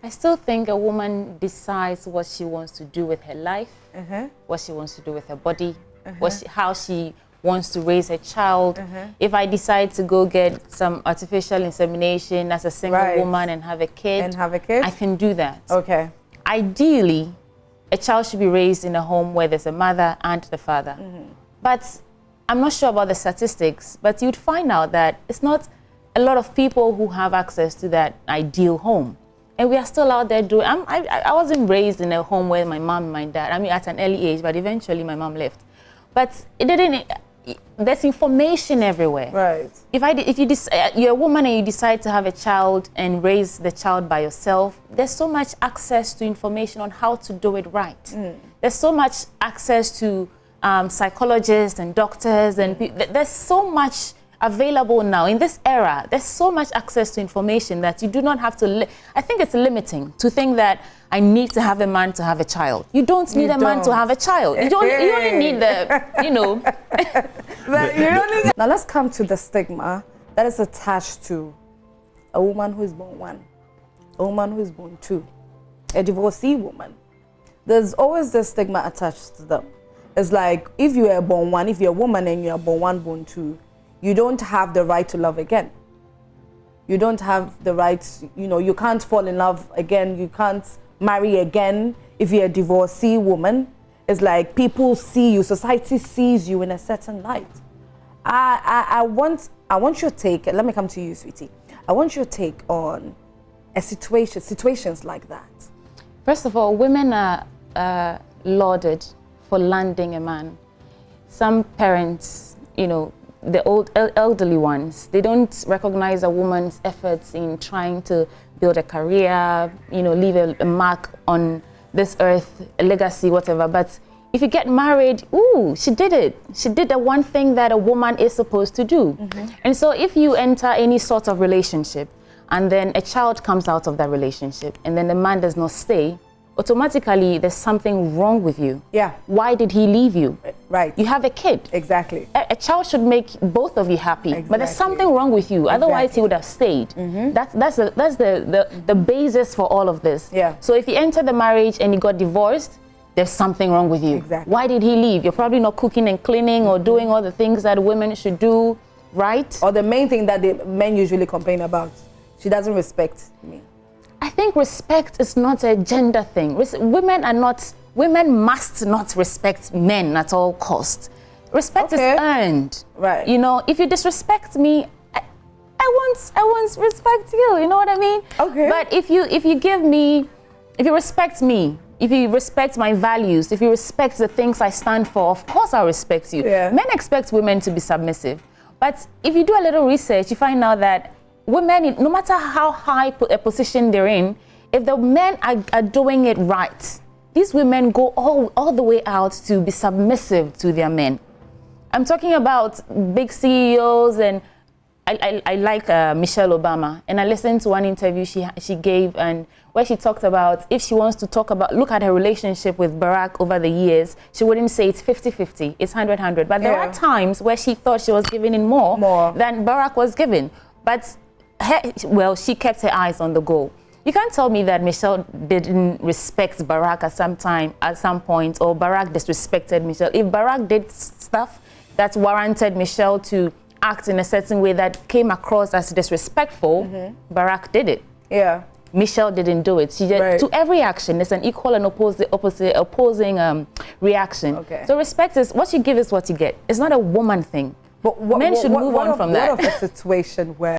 I still think a woman decides what she wants to do with her life, what she wants to do with her body, how she wants to raise her child. If I decide to go get some artificial insemination as a single woman and have a kid, I can do that. Okay. Ideally, a child should be raised in a home where there's a mother and the father. But I'm not sure about the statistics, but you'd find out that it's not a lot of people who have access to that ideal home. And we are still out there doing, I wasn't raised in a home where my mom and my dad, I mean at an early age, but eventually my mom left. But it didn't, there's information everywhere. Right. If you're a woman and you decide to have a child and raise the child by yourself, there's so much access to information on how to do it right. There's so much access to psychologists and doctors, and there's so much available now in this era. There's so much access to information that you do not have to. I think it's limiting to think that I need to have a man to have a child. You don't need a man to have a child. You only need the, you know. Now let's come to the stigma that is attached to a woman who is born one, a woman who is born two, a divorcee woman. There's always this stigma attached to them. It's like if you are born one, if you're a woman and you are born one, born two, you don't have the right to love again. You don't have the right, you know, you can't fall in love again. You can't marry again. If you're a divorcee woman, it's like people see you, society sees you in a certain light. I want your take, let me come to you, sweetie. I want your take on situations like that. First of all, women are lauded for landing a man. Some parents, you know, the elderly ones, they don't recognize a woman's efforts in trying to build a career, you know, leave a mark on this earth, a legacy, whatever. But if you get married, ooh, she did it. She did the one thing that a woman is supposed to do. And so if you enter any sort of relationship and then a child comes out of that relationship and then the man does not stay, automatically there's something wrong with you. Yeah. Why did he leave you? Right. You have a kid. Exactly. A child should make both of you happy. Exactly. But there's something wrong with you. Otherwise he would have stayed. That's the basis for all of this. Yeah. So if you enter the marriage and you got divorced, there's something wrong with you. Exactly. Why did he leave? You're probably not cooking and cleaning or doing all the things that women should do, right? Or the main thing that the men usually complain about. She doesn't respect me. I think respect is not a gender thing. Women must not respect men at all costs. Respect is earned. Right. You know, if you disrespect me, I won't respect you. You know what I mean? Okay. But if you respect me, if you respect my values, if you respect the things I stand for, of course I'll respect you. Yeah. Men expect women to be submissive. But if you do a little research, you find out that women, no matter how high a position they're in, if the men are doing it right, these women go all the way out to be submissive to their men. I'm talking about big CEOs, and I like Michelle Obama, and I listened to one interview she gave, and where she talked about if she wants to look at her relationship with Barack over the years, she wouldn't say it's 50-50, it's 100-100. But there are times where she thought she was giving in more than Barack was giving. But she kept her eyes on the goal. You can't tell me that Michelle didn't respect Barack at some point, or Barack disrespected Michelle. If Barack did stuff that warranted Michelle to act in a certain way that came across as disrespectful, Barack did it. Yeah. Michelle didn't do it. She just, to every action, there's an equal and opposing reaction. Okay. So respect is, what you give is what you get. It's not a woman thing. But men should move on from that. What of a situation where